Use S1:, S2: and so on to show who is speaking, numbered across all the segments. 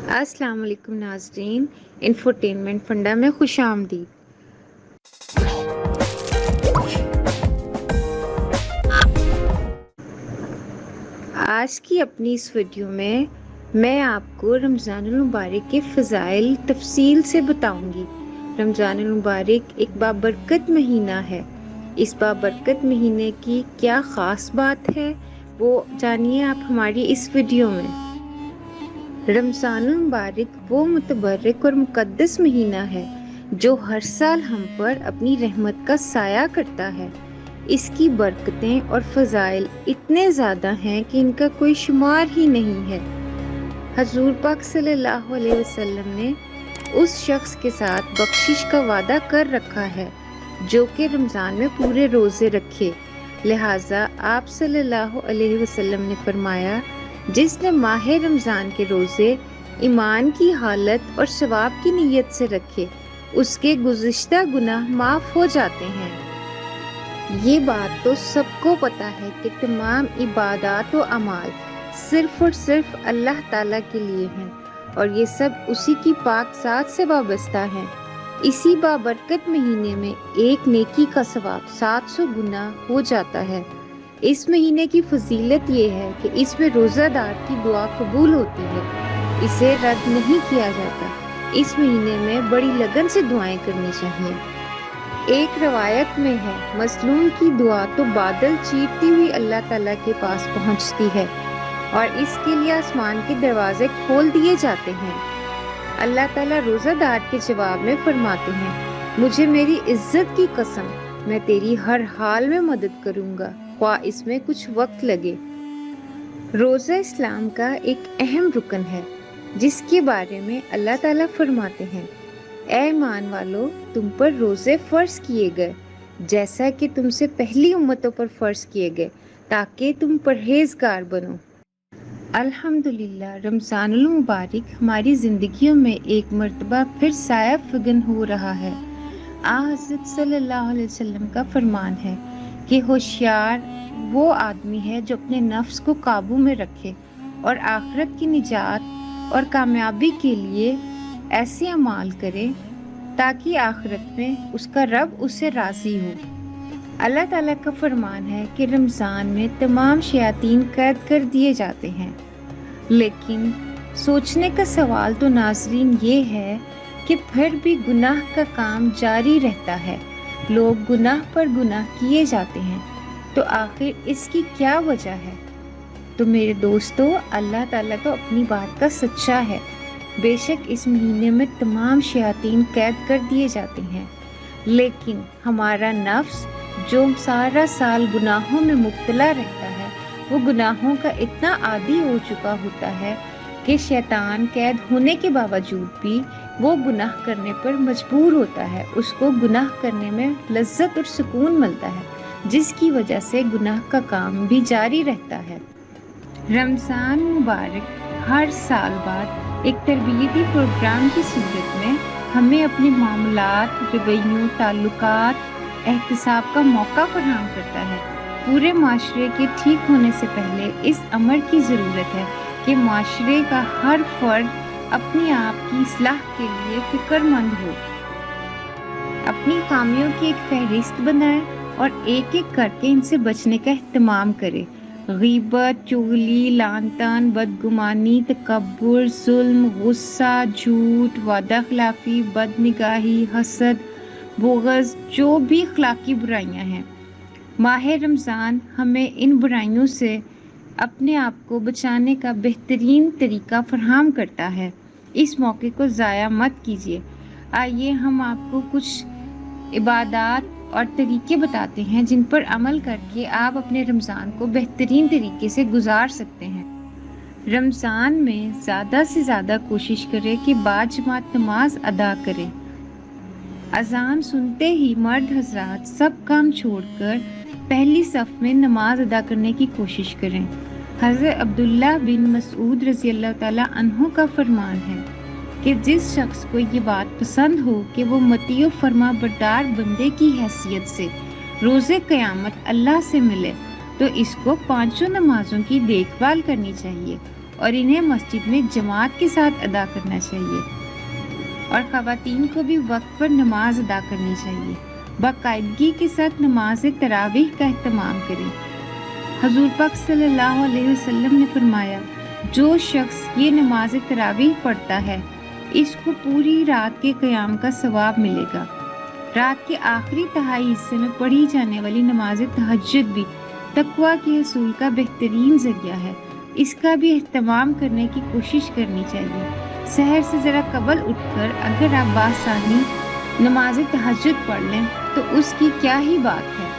S1: السلام علیکم ناظرین، انفوٹینمنٹ فنڈا میں خوش آمدید۔ آج کی اپنی اس ویڈیو میں آپ کو رمضان المبارک کے فضائل تفصیل سے بتاؤں گی۔ رمضان المبارک ایک بابرکت مہینہ ہے۔ اس بابرکت مہینے کی کیا خاص بات ہے وہ جانیے آپ ہماری اس ویڈیو میں۔ رمضان المبارک وہ متبرک اور مقدس مہینہ ہے جو ہر سال ہم پر اپنی رحمت کا سایہ کرتا ہے۔ اس کی برکتیں اور فضائل اتنے زیادہ ہیں کہ ان کا کوئی شمار ہی نہیں ہے۔ حضور پاک صلی اللہ علیہ وسلم نے اس شخص کے ساتھ بخشش کا وعدہ کر رکھا ہے جو کہ رمضان میں پورے روزے رکھے، لہٰذا آپ صلی اللہ علیہ وسلم نے فرمایا، جس نے ماہ رمضان کے روزے ایمان کی حالت اور ثواب کی نیت سے رکھے اس کے گزشتہ گناہ معاف ہو جاتے ہیں۔ یہ بات تو سب کو پتہ ہے کہ تمام عبادات و اعمال صرف اور صرف اللہ تعالیٰ کے لیے ہیں اور یہ سب اسی کی پاک ذات سے وابستہ ہیں۔ اسی بابرکت مہینے میں ایک نیکی کا ثواب 700 گنا ہو جاتا ہے۔ اس مہینے کی فضیلت یہ ہے کہ اس میں روزہ دار کی دعا قبول ہوتی ہے، اسے رد نہیں کیا جاتا۔ اس مہینے میں بڑی لگن سے دعائیں کرنی چاہیے۔ ایک روایت میں ہے، مظلوم کی دعا تو بادل چیرتی ہوئی اللہ تعالیٰ کے پاس پہنچتی ہے اور اس کے لیے آسمان کے دروازے کھول دیے جاتے ہیں۔ اللہ تعالیٰ روزہ دار کے جواب میں فرماتے ہیں، مجھے میری عزت کی قسم، میں تیری ہر حال میں مدد کروں گا، خواہ اس میں کچھ وقت لگے۔ روزہ اسلام کا ایک اہم رکن ہے جس کے بارے میں اللہ تعالیٰ فرماتے ہیں، اے ایمان والو، تم پر روزے فرض کیے گئے جیسا کہ تم سے پہلی امتوں پر فرض کیے گئے تاکہ تم پرہیزگار بنو۔ الحمدللہ، رمضان المبارک ہماری زندگیوں میں ایک مرتبہ پھر سایہ فگن ہو رہا ہے۔ حضرت صلی اللہ علیہ وسلم کا فرمان ہے کہ ہوشیار وہ آدمی ہے جو اپنے نفس کو قابو میں رکھے اور آخرت کی نجات اور کامیابی کے لیے ایسے اعمال کرے تاکہ آخرت میں اس کا رب اس سے راضی ہو۔ اللہ تعالیٰ کا فرمان ہے کہ رمضان میں تمام شیاطین قید کر دیے جاتے ہیں، لیکن سوچنے کا سوال تو ناظرین یہ ہے کہ پھر بھی گناہ کا کام جاری رہتا ہے، لوگ گناہ پر گناہ کیے جاتے ہیں، تو آخر اس کی کیا وجہ ہے؟ تو میرے دوستو، اللہ تعالیٰ تو اپنی بات کا سچا ہے۔ بے شک اس مہینے میں تمام شیاطین قید کر دیے جاتے ہیں، لیکن ہمارا نفس جو سارا سال گناہوں میں مبتلا رہتا ہے، وہ گناہوں کا اتنا عادی ہو چکا ہوتا ہے کہ شیطان قید ہونے کے باوجود بھی وہ گناہ کرنے پر مجبور ہوتا ہے، اس کو گناہ کرنے میں لذت اور سکون ملتا ہے، جس کی وجہ سے گناہ کا کام بھی جاری رہتا ہے۔ رمضان مبارک ہر سال بعد ایک تربیتی پروگرام کی صورت میں ہمیں اپنے معاملات، رویوں، تعلقات، احتساب کا موقع فراہم کرتا ہے۔ پورے معاشرے کے ٹھیک ہونے سے پہلے اس امر کی ضرورت ہے کہ معاشرے کا ہر فرد اپنی آپ کی اصلاح کے لیے فکر مند ہو، اپنی خامیوں کی ایک فہرست بنائے اور ایک ایک کر کے ان سے بچنے کا اہتمام کرے۔ غیبت، چغلی، لعن طعن، بدگمانی، تکبر، ظلم، غصہ، جھوٹ، وعدہ خلافی، بد نگاہی، حسد، بغض، جو بھی اخلاقی برائیاں ہیں، ماہ رمضان ہمیں ان برائیوں سے اپنے آپ کو بچانے کا بہترین طریقہ فراہم کرتا ہے۔ اس موقع کو ضائع مت کیجیے۔ آئیے ہم آپ کو کچھ عبادات اور طریقے بتاتے ہیں جن پر عمل کر کے آپ اپنے رمضان کو بہترین طریقے سے گزار سکتے ہیں۔ رمضان میں زیادہ سے زیادہ کوشش کریں کہ باجماعت نماز ادا کریں۔ اذان سنتے ہی مرد حضرات سب کام چھوڑ کر پہلی صف میں نماز ادا کرنے کی کوشش کریں۔ حضرت عبداللہ بن مسعود رضی اللہ تعالیٰ عنہ کا فرمان ہے کہ جس شخص کو یہ بات پسند ہو کہ وہ مطیع و فرما بردار بندے کی حیثیت سے روز قیامت اللہ سے ملے تو اس کو 5 نمازوں کی دیکھ بھال کرنی چاہیے اور انہیں مسجد میں جماعت کے ساتھ ادا کرنا چاہیے، اور خواتین کو بھی وقت پر نماز ادا کرنی چاہیے۔ باقاعدگی کے ساتھ نماز تراویح کا اہتمام کریں۔ حضور پاک صلی اللہ علیہ وسلم نے فرمایا، جو شخص یہ نماز تراویح پڑھتا ہے اس کو پوری رات کے قیام کا ثواب ملے گا۔ رات کے آخری تہائی حصے میں پڑھی جانے والی نماز تہجد بھی تقویٰ کے حصول کا بہترین ذریعہ ہے، اس کا بھی اہتمام کرنے کی کوشش کرنی چاہیے۔ سحر سے ذرا قبل اٹھ کر اگر آپ بآسانی نماز تہجد پڑھ لیں تو اس کی کیا ہی بات ہے۔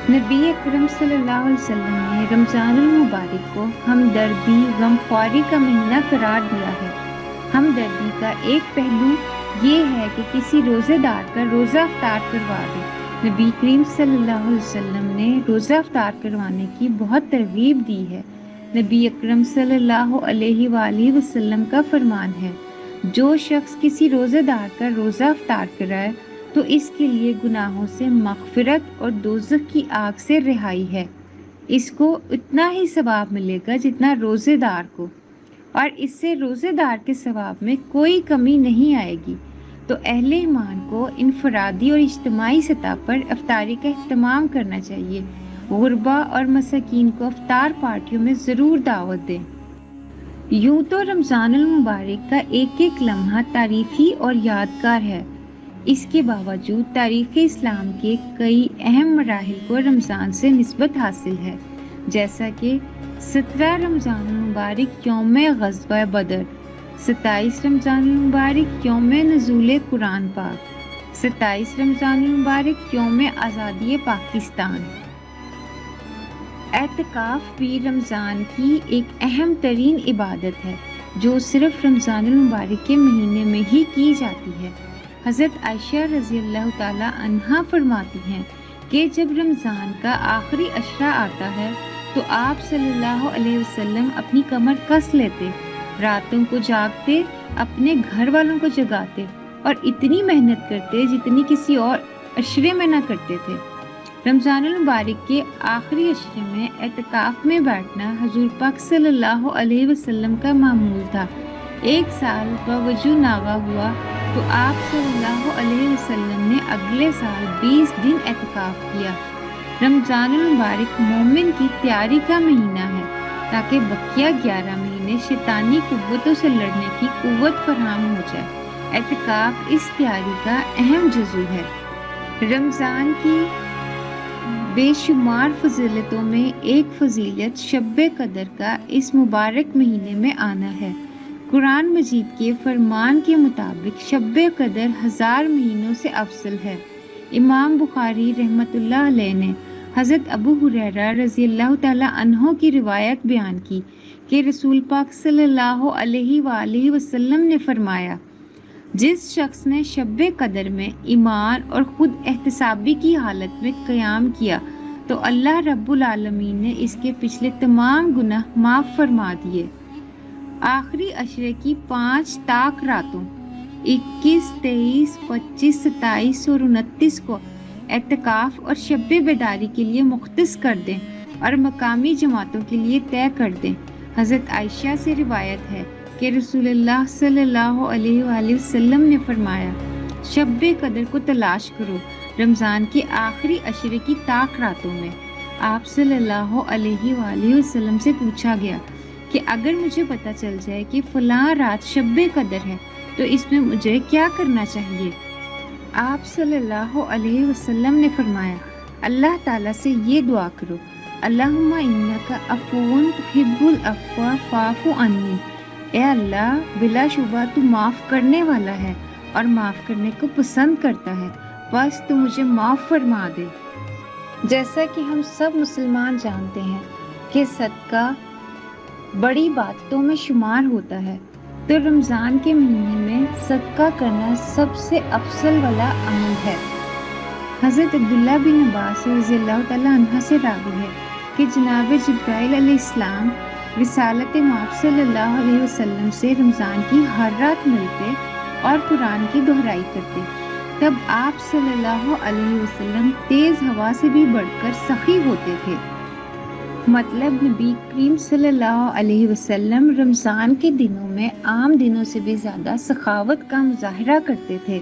S1: نبی اکرم صلی اللہ علیہ وسلم نے رمضان المبارک کو ہمدردی غمخواری کا مہینہ قرار دیا ہے۔ ہمدردی کا ایک پہلو یہ ہے کہ کسی روزے دار کا روزہ افطار کروا دے۔ نبی کریم صلی اللہ علیہ وسلم نے روزہ افطار کروانے کی بہت ترغیب دی ہے۔ نبی اکرم صلی اللہ علیہ وآلہ وسلم کا فرمان ہے، جو شخص کسی روزے دار کا روزہ افطار کرائے تو اس کے لیے گناہوں سے مغفرت اور دوزخ کی آگ سے رہائی ہے۔ اس کو اتنا ہی ثواب ملے گا جتنا روزے دار کو، اور اس سے روزے دار کے ثواب میں کوئی کمی نہیں آئے گی۔ تو اہل ایمان کو انفرادی اور اجتماعی سطح پر افطاری کا اہتمام کرنا چاہیے۔ غربا اور مساکین کو افطار پارٹیوں میں ضرور دعوت دیں۔ یوں تو رمضان المبارک کا ایک ایک لمحہ تاریخی اور یادگار ہے، اس کے باوجود تاریخ اسلام کے کئی اہم مراحل کو رمضان سے نسبت حاصل ہے، جیسا کہ 17 رمضان المبارک یوم غزوہ بدر، 27 رمضان المبارک یوم نزول قرآن پاک، 27 رمضان المبارک یوم آزادی پاکستان۔ اعتکاف بھی رمضان کی ایک اہم ترین عبادت ہے جو صرف رمضان المبارک کے مہینے میں ہی کی جاتی ہے۔ حضرت عائشہ رضی اللہ تعالی عنہا فرماتی ہیں کہ جب رمضان کا آخری عشرہ آتا ہے تو آپ صلی اللہ علیہ وسلم اپنی کمر کس لیتے، راتوں کو جاگتے، اپنے گھر والوں کو جگاتے اور اتنی محنت کرتے جتنی کسی اور عشرے میں نہ کرتے تھے۔ رمضان المبارک کے آخری عشرے میں اعتکاف میں بیٹھنا حضور پاک صلی اللہ علیہ وسلم کا معمول تھا۔ ایک سال باوجود ناغہ ہوا تو آپ صلی اللہ علیہ وسلم نے اگلے سال 20 دن اعتکاف کیا۔ رمضان المبارک مومن کی تیاری کا مہینہ ہے تاکہ بقیہ 11 مہینے شیطانی قوتوں سے لڑنے کی قوت فراہم ہو جائے۔ اعتکاف اس تیاری کا اہم جزو ہے۔ رمضان کی بے شمار فضیلتوں میں ایک فضیلت شب قدر کا اس مبارک مہینے میں آنا ہے۔ قرآن مجید کے فرمان کے مطابق شب قدر 1000 مہینوں سے افضل ہے۔ امام بخاری رحمۃ اللہ علیہ نے حضرت ابو ہریرہ رضی اللہ تعالی عنہ کی روایت بیان کی کہ رسول پاک صلی اللہ علیہ وآلہ وسلم نے فرمایا، جس شخص نے شب قدر میں ایمان اور خود احتسابی کی حالت میں قیام کیا تو اللہ رب العالمین نے اس کے پچھلے تمام گناہ معاف فرما دیے۔ آخری عشرے کی 5 طاق راتوں 21، 23، 25، 27 اور 29 کو اعتکاف اور شب بیداری کے لیے مختص کر دیں اور مقامی جماعتوں کے لیے طے کر دیں۔ حضرت عائشہ سے روایت ہے کہ رسول اللہ صلی اللہ علیہ وآلہ وسلم نے فرمایا، شب قدر کو تلاش کرو رمضان کے آخری عشرے کی طاق راتوں میں۔ آپ صلی اللہ علیہ وآلہ وسلم سے پوچھا گیا کہ اگر مجھے پتہ چل جائے کہ فلاں رات شب قدر ہے تو اس میں مجھے کیا کرنا چاہیے؟ آپ صلی اللہ علیہ وسلم نے فرمایا، اللہ تعالیٰ سے یہ دعا کرو، اللہم انک عفو تحب العفو فاعف عنی، اے اللہ بلا شبہ تو معاف کرنے والا ہے اور معاف کرنے کو پسند کرتا ہے، بس تو مجھے معاف فرما دے۔ جیسا کہ ہم سب مسلمان جانتے ہیں کہ صدقہ بڑی باتوں میں شمار ہوتا ہے، تو رمضان کے مہینے میں صدقہ کرنا سب سے افضل والا عمل ہے۔ حضرت عبداللہ بن عباس رضی اللہ تعالیٰ عنہ سے راوی ہے کہ جناب جبرائیل علیہ السلام رسالت مآب صلی اللہ علیہ وسلم سے رمضان کی ہر رات ملتے اور قرآن کی دہرائی کرتے، تب آپ صلی اللہ علیہ وسلم تیز ہوا سے بھی بڑھ کر سخی ہوتے تھے۔ مطلب نبی کریم صلی اللہ علیہ وسلم رمضان کے دنوں میں عام دنوں سے بھی زیادہ سخاوت کا مظاہرہ کرتے تھے۔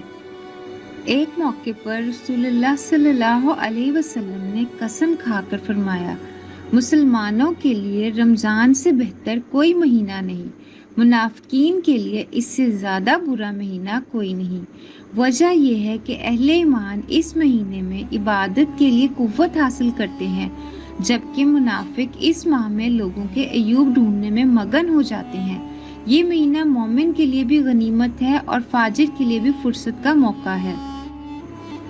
S1: ایک موقع پر رسول اللہ صلی اللہ علیہ وسلم نے قسم کھا کر فرمایا، مسلمانوں کے لیے رمضان سے بہتر کوئی مہینہ نہیں، منافقین کے لیے اس سے زیادہ برا مہینہ کوئی نہیں۔ وجہ یہ ہے کہ اہل ایمان اس مہینے میں عبادت کے لیے قوت حاصل کرتے ہیں، جبکہ منافق اس ماہ میں لوگوں کے عیوب ڈھونڈنے میں مگن ہو جاتے ہیں۔ یہ مہینہ مومن کے لیے بھی غنیمت ہے اور فاجر کے لیے بھی فرصت کا موقع ہے۔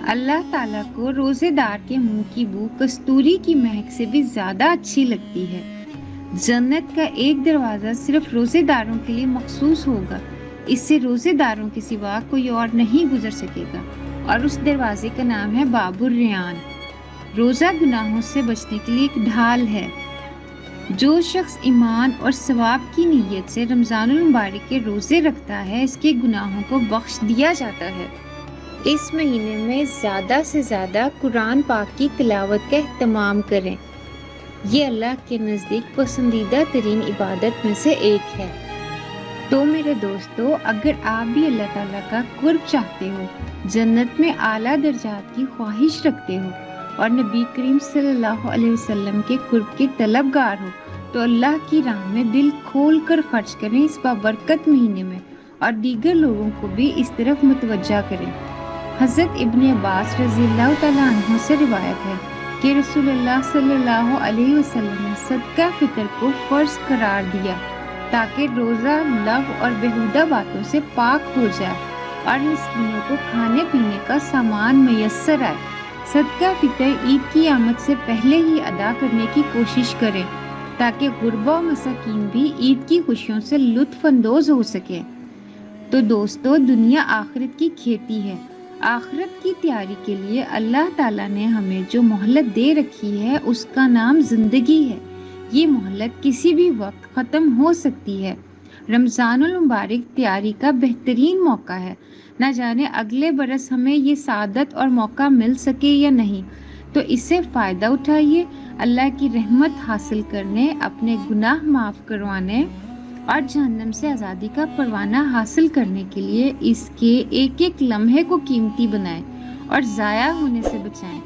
S1: اللہ تعالیٰ کو روزے دار کے منہ کی بو کستوری کی مہک سے بھی زیادہ اچھی لگتی ہے۔ جنت کا ایک دروازہ صرف روزے داروں کے لیے مخصوص ہوگا، اس سے روزے داروں کے سوا کوئی اور نہیں گزر سکے گا، اور اس دروازے کا نام ہے باب الریان۔ روزہ گناہوں سے بچنے کے لیے ایک ڈھال ہے۔ جو شخص ایمان اور ثواب کی نیت سے رمضان المبارک کے روزے رکھتا ہے، اس کے گناہوں کو بخش دیا جاتا ہے۔ اس مہینے میں زیادہ سے زیادہ قرآن پاک کی تلاوت کا اہتمام کریں، یہ اللہ کے نزدیک پسندیدہ ترین عبادت میں سے ایک ہے۔ تو میرے دوستو، اگر آپ بھی اللہ تعالیٰ کا قرب چاہتے ہو، جنت میں اعلیٰ درجات کی خواہش رکھتے ہو اور نبی کریم صلی اللہ علیہ وسلم کے قرب کے طلبگار ہو، تو اللہ کی راہ میں دل کھول کر خرچ کریں اس بابرکت مہینے میں، اور دیگر لوگوں کو بھی اس طرف متوجہ کریں۔ حضرت ابن عباس رضی اللہ تعالیٰ عنہ سے روایت ہے کہ رسول اللہ صلی اللہ علیہ وسلم نے صدقہ فطر کو فرض قرار دیا تاکہ روزہ لغو اور بیہودہ باتوں سے پاک ہو جائے اور مسکینوں کو کھانے پینے کا سامان میسر آئے۔ صدقہ فطر عید کی آمد سے پہلے ہی ادا کرنے کی کوشش کریں تاکہ غربا و مساکین بھی عید کی خوشیوں سے لطف اندوز ہو سکیں۔ تو دوستو، دنیا آخرت کی کھیتی ہے۔ آخرت کی تیاری کے لیے اللہ تعالیٰ نے ہمیں جو مہلت دے رکھی ہے اس کا نام زندگی ہے۔ یہ مہلت کسی بھی وقت ختم ہو سکتی ہے۔ رمضان المبارک تیاری کا بہترین موقع ہے۔ نہ جانے اگلے برس ہمیں یہ سعادت اور موقع مل سکے یا نہیں، تو اس سے فائدہ اٹھائیے۔ اللہ کی رحمت حاصل کرنے، اپنے گناہ معاف کروانے اور جہنم سے آزادی کا پروانہ حاصل کرنے کے لیے اس کے ایک ایک لمحے کو قیمتی بنائیں اور ضائع ہونے سے بچائیں۔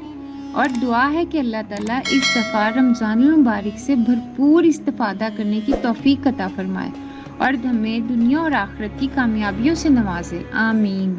S1: اور دعا ہے کہ اللہ تعالیٰ اس دفعہ رمضان المبارک سے بھرپور استفادہ کرنے کی توفیق عطا فرمائے اور ہمیں دنیا اور آخرت کی کامیابیوں سے نوازے۔ آمین۔